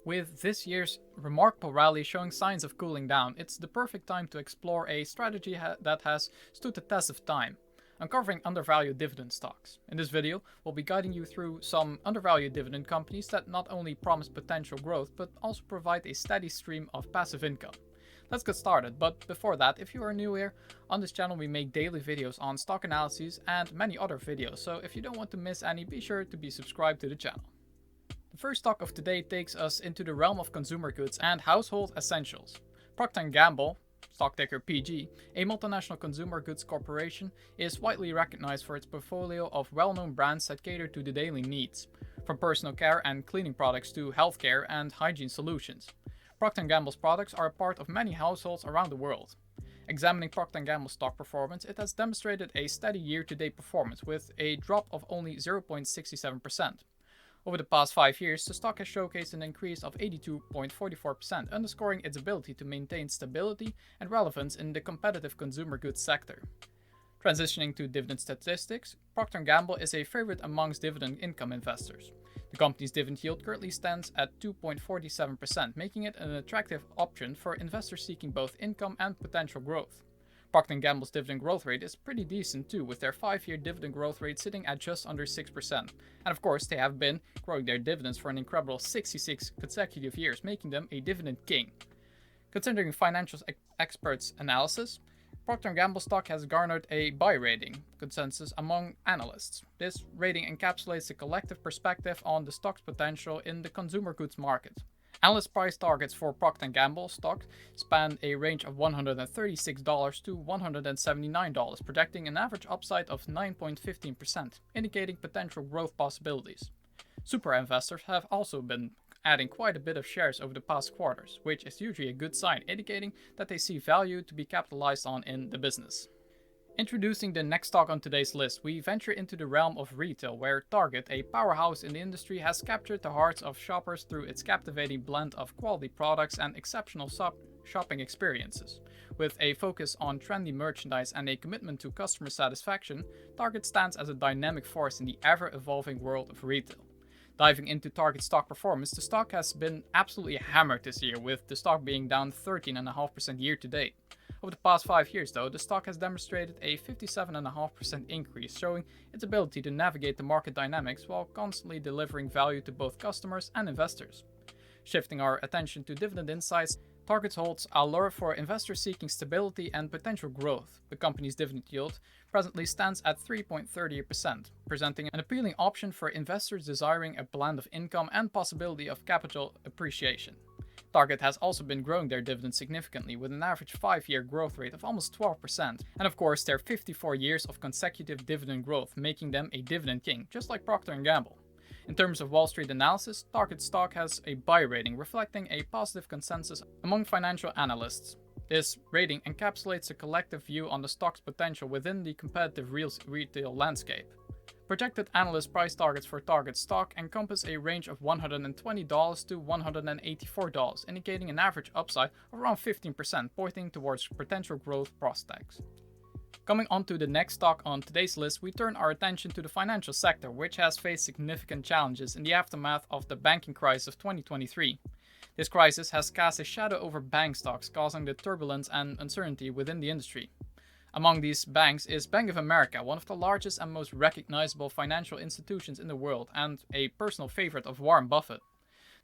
With this year's remarkable rally showing signs of cooling down, it's the perfect time to explore a strategy that has stood the test of time, uncovering undervalued dividend stocks. In this video, we'll be guiding you through some undervalued dividend companies that not only promise potential growth, but also provide a steady stream of passive income. Let's get started, but before that, if you are new here, on this channel we make daily videos on stock analyses and many other videos, so if you don't want to miss any, be sure to be subscribed to the channel. The first stock of today takes us into the realm of consumer goods and household essentials. Procter & Gamble, stock ticker PG, a multinational consumer goods corporation, is widely recognized for its portfolio of well-known brands that cater to the daily needs, from personal care and cleaning products to healthcare and hygiene solutions. Procter & Gamble's products are a part of many households around the world. Examining Procter & Gamble's stock performance, it has demonstrated a steady year-to-date performance with a drop of only 0.67%. Over the past 5 years, the stock has showcased an increase of 82.44%, underscoring its ability to maintain stability and relevance in the competitive consumer goods sector. Transitioning to dividend statistics, Procter & Gamble is a favorite amongst dividend income investors. The company's dividend yield currently stands at 2.47%, making it an attractive option for investors seeking both income and potential growth. Procter & Gamble's dividend growth rate is pretty decent too, with their 5-year dividend growth rate sitting at just under 6%. And of course, they have been growing their dividends for an incredible 66 consecutive years, making them a dividend king. Considering financial experts' analysis, Procter & Gamble stock has garnered a buy rating consensus among analysts. This rating encapsulates a collective perspective on the stock's potential in the consumer goods market. Analyst price targets for Procter & Gamble stock span a range of $136 to $179, projecting an average upside of 9.15%, indicating potential growth possibilities. Super investors have also been adding quite a bit of shares over the past quarters, which is usually a good sign, indicating that they see value to be capitalized on in the business. Introducing the next stock on today's list, we venture into the realm of retail, where Target, a powerhouse in the industry, has captured the hearts of shoppers through its captivating blend of quality products and exceptional shopping experiences. With a focus on trendy merchandise and a commitment to customer satisfaction, Target stands as a dynamic force in the ever-evolving world of retail. Diving into Target stock performance, the stock has been absolutely hammered this year, with the stock being down 13.5% year to date. Over the past 5 years, though, the stock has demonstrated a 57.5% increase, showing its ability to navigate the market dynamics while constantly delivering value to both customers and investors. Shifting our attention to dividend insights, Target holds allure for investors seeking stability and potential growth. The company's dividend yield presently stands at 3.30%, presenting an appealing option for investors desiring a blend of income and possibility of capital appreciation. Target has also been growing their dividends significantly, with an average 5-year growth rate of almost 12%, and of course their 54 years of consecutive dividend growth, making them a dividend king, just like Procter & Gamble. In terms of Wall Street analysis, Target stock has a buy rating, reflecting a positive consensus among financial analysts. This rating encapsulates a collective view on the stock's potential within the competitive retail landscape. Projected analyst price targets for Target stock encompass a range of $120 to $184, indicating an average upside of around 15%, pointing towards potential growth prospects. Coming on to the next stock on today's list, we turn our attention to the financial sector, which has faced significant challenges in the aftermath of the banking crisis of 2023. This crisis has cast a shadow over bank stocks, causing the turbulence and uncertainty within the industry. Among these banks is Bank of America, one of the largest and most recognizable financial institutions in the world, and a personal favorite of Warren Buffett.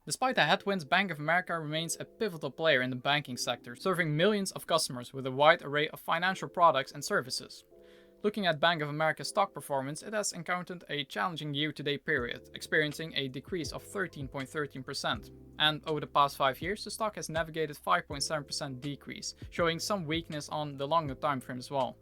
Despite the headwinds, Bank of America remains a pivotal player in the banking sector, serving millions of customers with a wide array of financial products and services. Looking at Bank of America's stock performance, it has encountered a challenging year-to-date period, experiencing a decrease of 13.13%. And over the past 5 years, the stock has navigated 5.7% decrease, showing some weakness on the longer time frame as well.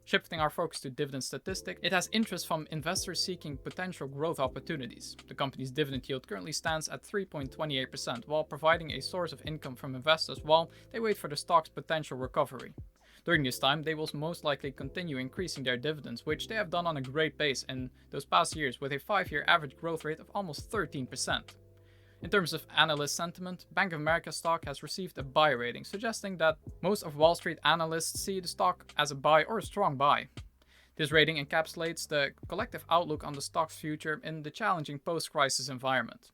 Shifting our focus to dividend statistics, it has interest from investors seeking potential growth opportunities. The company's dividend yield currently stands at 3.28%, while providing a source of income from investors while they wait for the stock's potential recovery. During this time, they will most likely continue increasing their dividends, which they have done on a great pace in those past years with a 5-year average growth rate of almost 13%. In terms of analyst sentiment, Bank of America stock has received a buy rating, suggesting that most of Wall Street analysts see the stock as a buy or a strong buy. This rating encapsulates the collective outlook on the stock's future in the challenging post-crisis environment.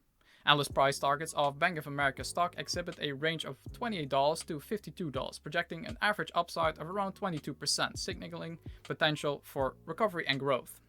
Analyst price targets of Bank of America stock exhibit a range of $28 to $52, projecting an average upside of around 22%, signaling potential for recovery and growth.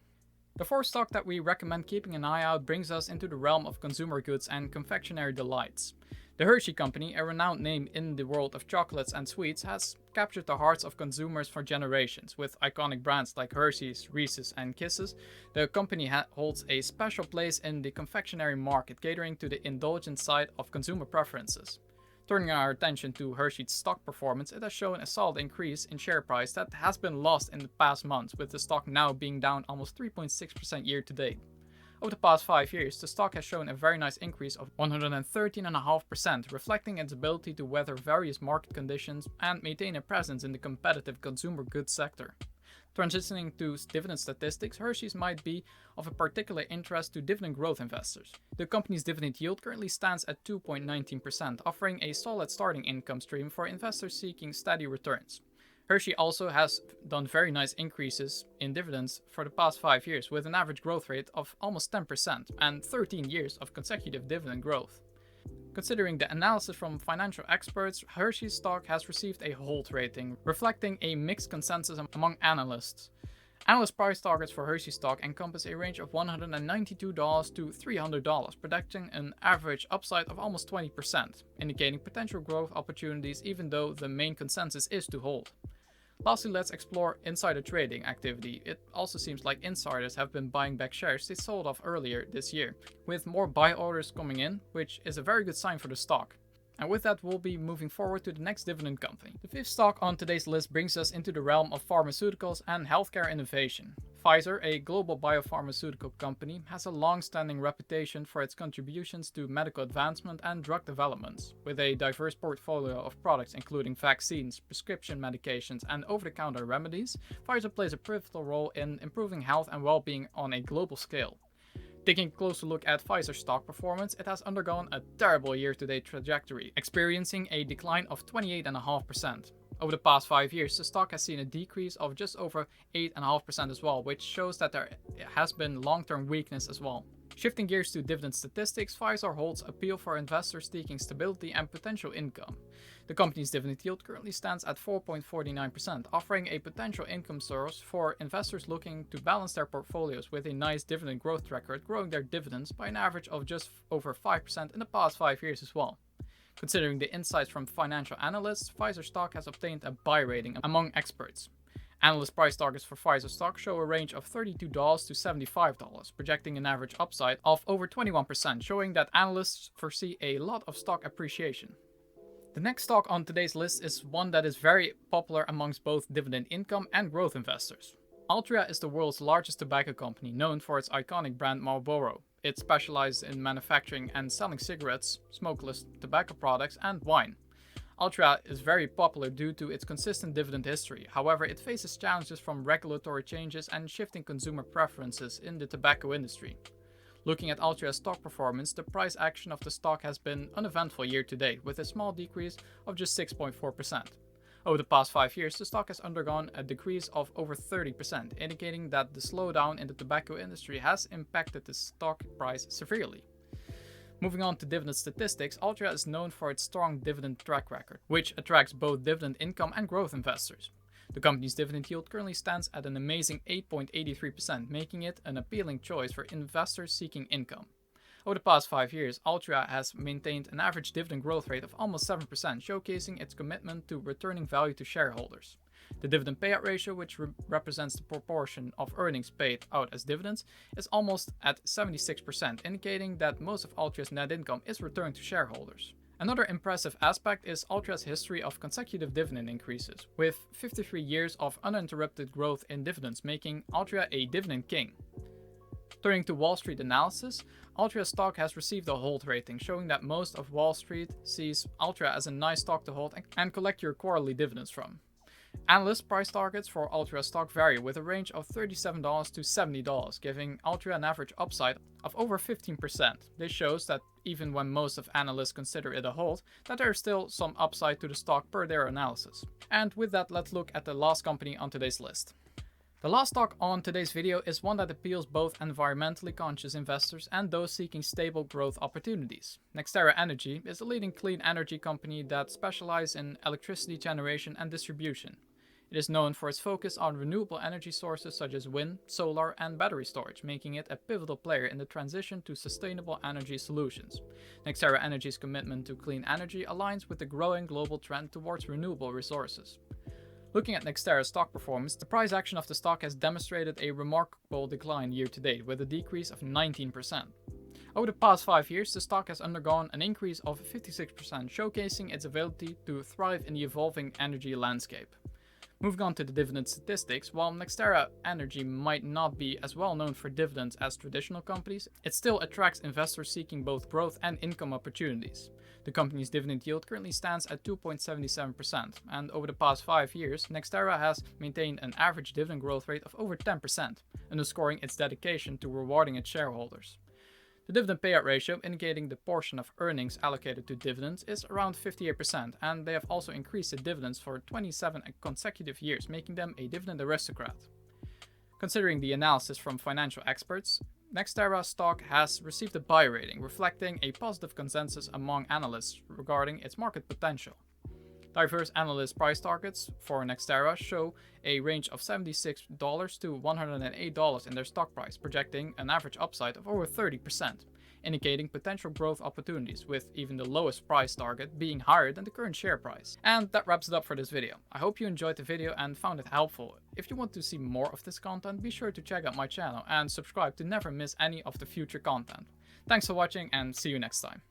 The fourth stock that we recommend keeping an eye out brings us into the realm of consumer goods and confectionery delights. The Hershey Company, a renowned name in the world of chocolates and sweets, has captured the hearts of consumers for generations. With iconic brands like Hershey's, Reese's, and Kisses, the company holds a special place in the confectionery market, catering to the indulgent side of consumer preferences. Turning our attention to Hershey's stock performance, it has shown a solid increase in share price that has been lost in the past months, with the stock now being down almost 3.6% year to date. Over the past 5 years, the stock has shown a very nice increase of 113.5%, reflecting its ability to weather various market conditions and maintain a presence in the competitive consumer goods sector. Transitioning to dividend statistics, Hershey's might be of a particular interest to dividend growth investors. The company's dividend yield currently stands at 2.19%, offering a solid starting income stream for investors seeking steady returns. Hershey also has done very nice increases in dividends for the past 5 years, with an average growth rate of almost 10% and 13 years of consecutive dividend growth. Considering the analysis from financial experts, Hershey's stock has received a hold rating, reflecting a mixed consensus among analysts. Analyst price targets for Hershey stock encompass a range of $192 to $300, projecting an average upside of almost 20%, indicating potential growth opportunities even though the main consensus is to hold. Lastly, let's explore insider trading activity. It also seems like insiders have been buying back shares they sold off earlier this year, with more buy orders coming in, which is a very good sign for the stock. And with that, we'll be moving forward to the next dividend company. The fifth stock on today's list brings us into the realm of pharmaceuticals and healthcare innovation. Pfizer, a global biopharmaceutical company, has a long-standing reputation for its contributions to medical advancement and drug developments. With a diverse portfolio of products including vaccines, prescription medications, and over-the-counter remedies, Pfizer plays a pivotal role in improving health and well-being on a global scale. Taking a closer look at Pfizer's stock performance, it has undergone a terrible year-to-date trajectory, experiencing a decline of 28.5%. Over the past 5 years, the stock has seen a decrease of just over 8.5% as well, which shows that there has been long-term weakness as well. Shifting gears to dividend statistics, Pfizer holds appeal for investors seeking stability and potential income. The company's dividend yield currently stands at 4.49%, offering a potential income source for investors looking to balance their portfolios with a nice dividend growth record, growing their dividends by an average of just over 5% in the past 5 years as well. Considering the insights from financial analysts, Pfizer stock has obtained a buy rating among experts. Analyst price targets for Pfizer stock show a range of $32 to $75, projecting an average upside of over 21%, showing that analysts foresee a lot of stock appreciation. The next stock on today's list is one that is very popular amongst both dividend income and growth investors. Altria is the world's largest tobacco company, known for its iconic brand Marlboro. It specializes in manufacturing and selling cigarettes, smokeless tobacco products, and wine. Altria is very popular due to its consistent dividend history. However, it faces challenges from regulatory changes and shifting consumer preferences in the tobacco industry. Looking at Altria's stock performance, the price action of the stock has been uneventful year to date, with a small decrease of just 6.4%. Over the past 5 years, the stock has undergone a decrease of over 30%, indicating that the slowdown in the tobacco industry has impacted the stock price severely. Moving on to dividend statistics, Altria is known for its strong dividend track record, which attracts both dividend income and growth investors. The company's dividend yield currently stands at an amazing 8.83%, making it an appealing choice for investors seeking income. Over the past 5 years, Altria has maintained an average dividend growth rate of almost 7%, showcasing its commitment to returning value to shareholders. The dividend payout ratio, which represents the proportion of earnings paid out as dividends, is almost at 76%, indicating that most of Altria's net income is returned to shareholders. Another impressive aspect is Altria's history of consecutive dividend increases, with 53 years of uninterrupted growth in dividends, making Altria a dividend king. Turning to Wall Street analysis, Altria stock has received a hold rating, showing that most of Wall Street sees Altria as a nice stock to hold and collect your quarterly dividends from. Analyst price targets for Altria stock vary, with a range of $37 to $70, giving Altria an average upside of over 15%. This shows that even when most of analysts consider it a hold, that there is still some upside to the stock per their analysis. And with that, let's look at the last company on today's list. The last stock on today's video is one that appeals both environmentally conscious investors and those seeking stable growth opportunities. NextEra Energy is a leading clean energy company that specializes in electricity generation and distribution. It is known for its focus on renewable energy sources such as wind, solar, and battery storage, making it a pivotal player in the transition to sustainable energy solutions. NextEra Energy's commitment to clean energy aligns with the growing global trend towards renewable resources. Looking at NextEra's stock performance, the price action of the stock has demonstrated a remarkable decline year to date, with a decrease of 19%. Over the past 5 years, the stock has undergone an increase of 56%, showcasing its ability to thrive in the evolving energy landscape. Moving on to the dividend statistics, while NextEra Energy might not be as well known for dividends as traditional companies, it still attracts investors seeking both growth and income opportunities. The company's dividend yield currently stands at 2.77%, and over the past 5 years, NextEra has maintained an average dividend growth rate of over 10%, underscoring its dedication to rewarding its shareholders. The dividend payout ratio, indicating the portion of earnings allocated to dividends, is around 58%, and they have also increased the dividends for 27 consecutive years, making them a dividend aristocrat. Considering the analysis from financial experts, NextEra stock has received a buy rating, reflecting a positive consensus among analysts regarding its market potential. Diverse analyst price targets for NextEra show a range of $76 to $108 in their stock price, projecting an average upside of over 30%, indicating potential growth opportunities, with even the lowest price target being higher than the current share price. And that wraps it up for this video. I hope you enjoyed the video and found it helpful. If you want to see more of this content, be sure to check out my channel and subscribe to never miss any of the future content. Thanks for watching and see you next time.